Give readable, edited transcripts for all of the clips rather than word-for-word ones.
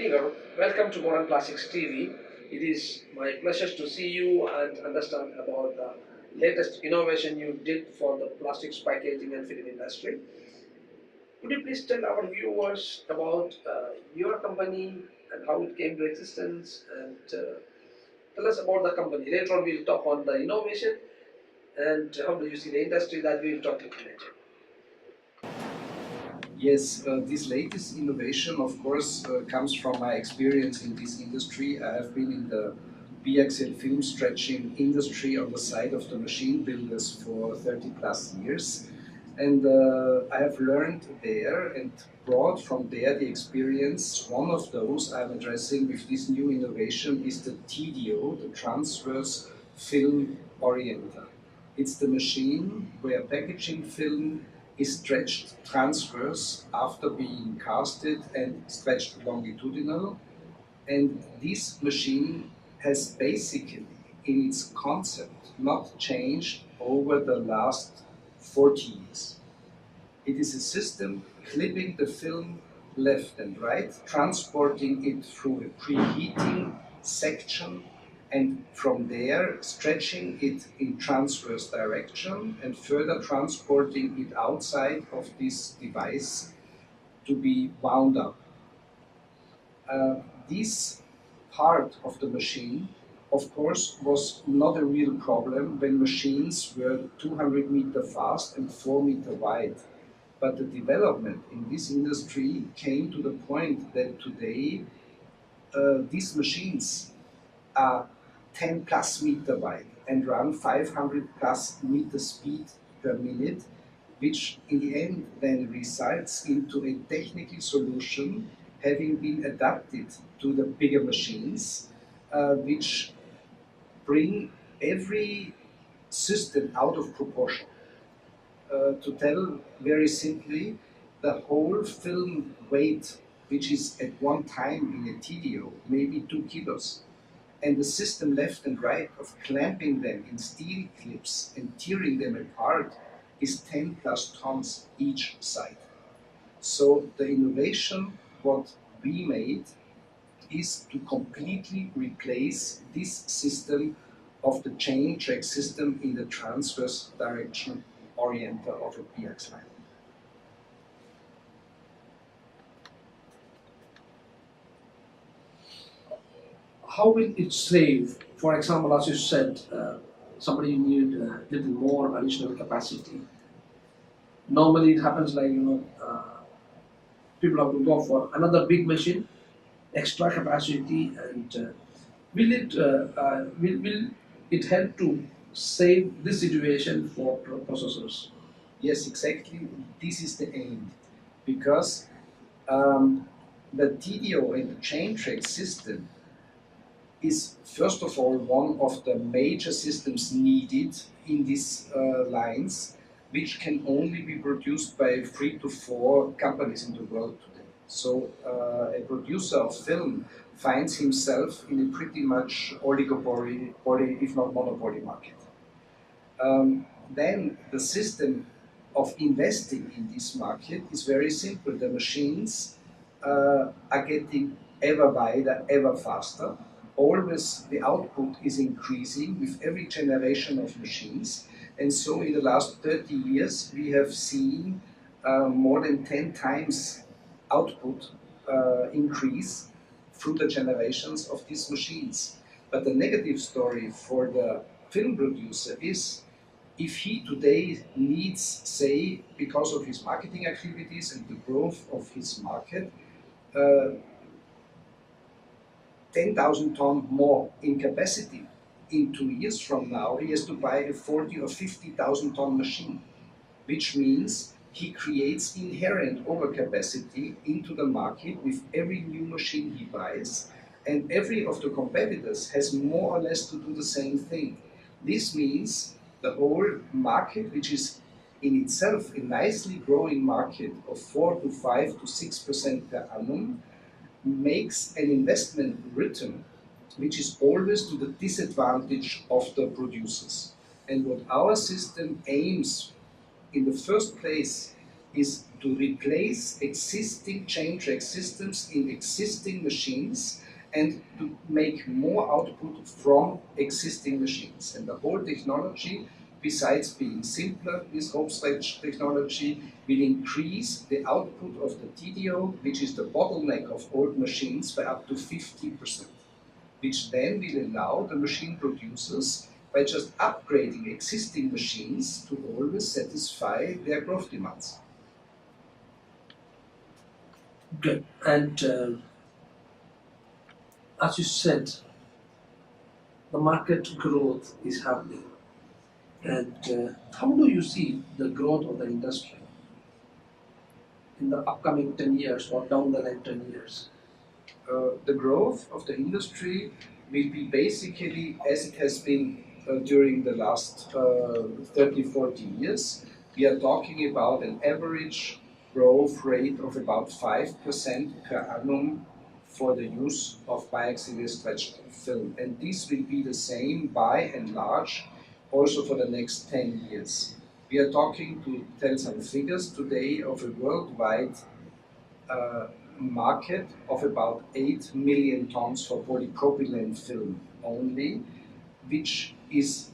Pinegger. Welcome to Modern Plastics TV. It is my pleasure to see you and understand about the latest innovation you did for the plastics packaging and film industry. Could you please tell our viewers about your company and how it came to existence, and tell us about the company. Later on we'll talk on the innovation and how do you see the industry, that we'll talk later. Yes, this latest innovation, of course, comes from my experience in this industry. I have been in the BXL film stretching industry on the side of the machine builders for 30 plus years. And I have learned there and brought from there the experience. One of those I'm addressing with this new innovation is the TDO, the Transverse Film Orienter. It's the machine where packaging film is stretched transverse after being casted and stretched longitudinal. And this machine has basically, in its concept, not changed over the last 40 years. It is a system clipping the film left and right, transporting it through a preheating section, and from there stretching it in transverse direction and further transporting it outside of this device to be wound up. This part of the machine, of course, was not a real problem when machines were 200 meters fast and 4 meters wide. But the development in this industry came to the point that today these machines are 10 plus meter wide and run 500 plus meter speed per minute, which in the end then results into a technical solution having been adapted to the bigger machines, which bring every system out of proportion. To tell very simply, the whole film weight, which is at one time in a TDO, maybe 2 kilos, and the system left and right of clamping them in steel clips and tearing them apart is 10 plus tons each side. So the innovation what we made is to completely replace this system of the chain track system in the transverse direction orienter of a PX line. How will it save? For example, as you said, somebody need a little more additional capacity. Normally it happens like, people have to go for another big machine, extra capacity, and will it help to save this situation for processors? Yes, exactly. This is the aim, because the TDO and the chain track system is first of all one of the major systems needed in these lines, which can only be produced by 3 to 4 companies in the world today. So a producer of film finds himself in a pretty much oligopoly, if not monopoly market. Then the system of investing in this market is very simple. The machines are getting ever wider, ever faster. Always the output is increasing with every generation of machines. And so in the last 30 years, we have seen more than 10 times output increase through the generations of these machines. But the negative story for the film producer is, if he today needs, say, because of his marketing activities and the growth of his market, 10,000 ton more in capacity, in 2 years from now, he has to buy a 40 or 50,000 ton machine, which means he creates inherent overcapacity into the market with every new machine he buys, and every of the competitors has more or less to do the same thing. This means the whole market, which is in itself a nicely growing market of 4 to 5 to 6% per annum, makes an investment return which is always to the disadvantage of the producers. And what our system aims in the first place is to replace existing chain track systems in existing machines and to make more output from existing machines. And the whole technology, besides being simpler, this hole stretch technology will increase the output of the TDO, which is the bottleneck of old machines, by up to 50%, which then will allow the machine producers, by just upgrading existing machines, to always satisfy their growth demands. Good. And as you said, the market growth is happening. And how do you see the growth of the industry in the upcoming 10 years or down the line 10 years? The growth of the industry will be basically as it has been during the last 30, 40 years. We are talking about an average growth rate of about 5% per annum for the use of biaxial stretched film. And this will be the same by and large also for the next 10 years. We are talking, to tell some figures today, of a worldwide market of about 8 million tons for polypropylene film only, which is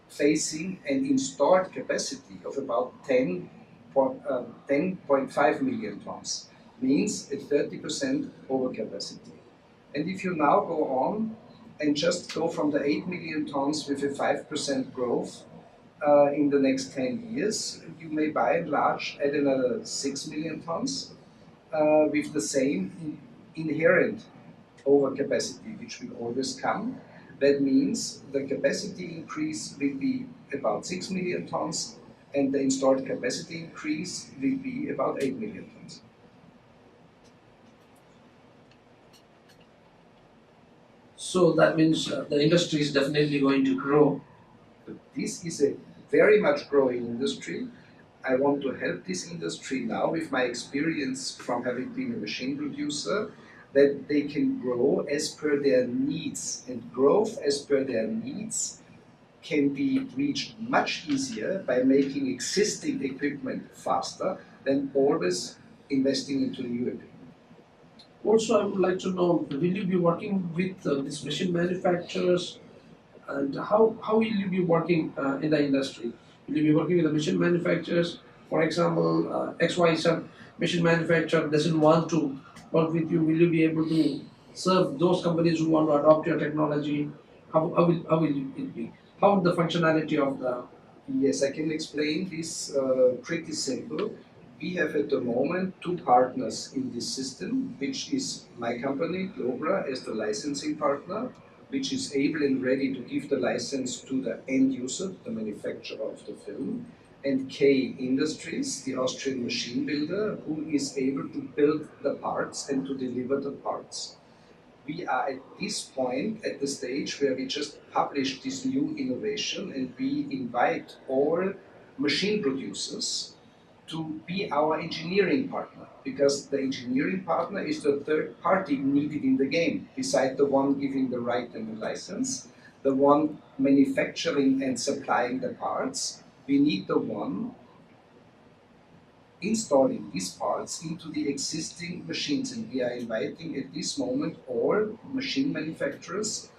facing an installed capacity of about 10.5 million tons, means a 30% overcapacity. And if you now go on and just go from the 8 million tons with a 5% growth in the next 10 years, you may by and large add another 6 million tons with the same inherent overcapacity, which will always come. That means the capacity increase will be about 6 million tons and the installed capacity increase will be about 8 million tons. So that means the industry is definitely going to grow. But this is a very much growing industry. I want to help this industry now with my experience from having been a machine producer, that they can grow as per their needs. And growth as per their needs can be reached much easier by making existing equipment faster than always investing into new equipment. Also, I would like to know, will you be working with these machine manufacturers, and how will you be working in the industry? Will you be working with the machine manufacturers? For example, XYZ machine manufacturer doesn't want to work with you. Will you be able to serve those companies who want to adopt your technology? How will it be? How would the functionality of the... Yes, I can explain this pretty simple. We have at the moment two partners in this system, which is my company, GLOBRA, as the licensing partner, which is able and ready to give the license to the end user, the manufacturer of the film, and K Industries, the Austrian machine builder, who is able to build the parts and to deliver the parts. We are at this point at the stage where we just published this new innovation, and we invite all machine producers to be our engineering partner, because the engineering partner is the third party needed in the game, beside the one giving the right and the license, the one manufacturing and supplying the parts. We need the one installing these parts into the existing machines, and we are inviting at this moment all machine manufacturers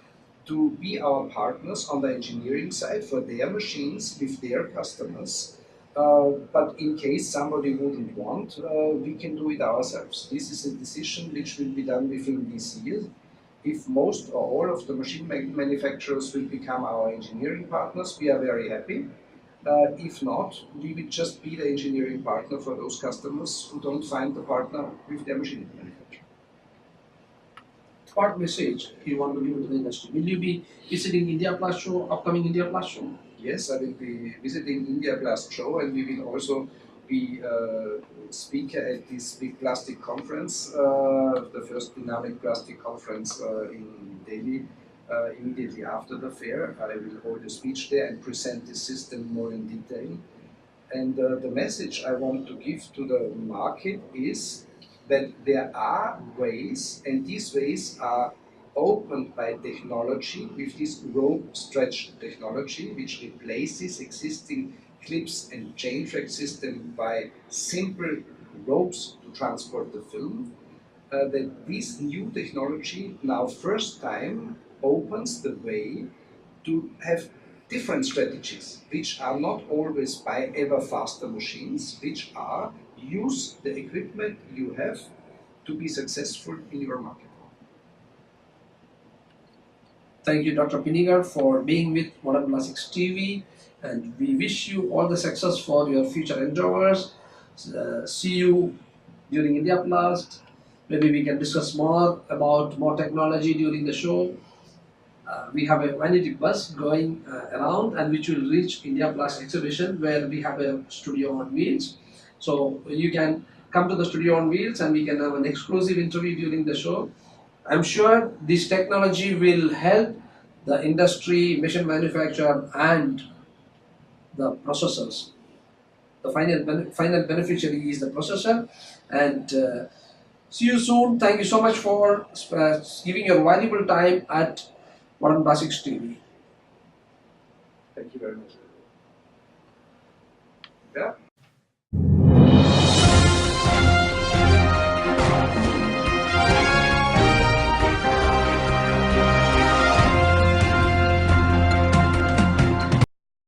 to be our partners on the engineering side for their machines with their customers. But in case somebody wouldn't want, we can do it ourselves. This is a decision which will be done within this year. If most or all of the machine manufacturers will become our engineering partners, we are very happy. If not, we will just be the engineering partner for those customers who don't find the partner with their machine manufacturer. What message you want to give to the industry? Will you be visiting India Plus show, upcoming India Plus show? Yes, I will be visiting India Plus show, and we will also be speaker at this big plastic conference, the first dynamic plastic conference in Delhi. Immediately after the fair, I will hold a speech there and present the system more in detail. And the message I want to give to the market is that there are ways, and these ways are opened by technology with this rope stretch technology, which replaces existing clips and chain track system by simple ropes to transport the film, that this new technology now first time opens the way to have different strategies, which are not always buy ever faster machines, which are use the equipment you have to be successful in your market. Thank you, Dr. Pinegger, for being with Modern Plastics TV, and we wish you all the success for your future endeavors. See you during India Blast. Maybe we can discuss more about more technology during the show. We have a vanity bus going around, and which will reach India Blast exhibition, where we have a studio on wheels. So you can come to the studio on wheels, and we can have an exclusive interview during the show. I'm sure this technology will help the industry, machine manufacturer, and the processors. The final beneficiary is the processor. And see you soon. Thank you so much for giving your valuable time at Modern Plastics TV. Thank you very much. Yeah.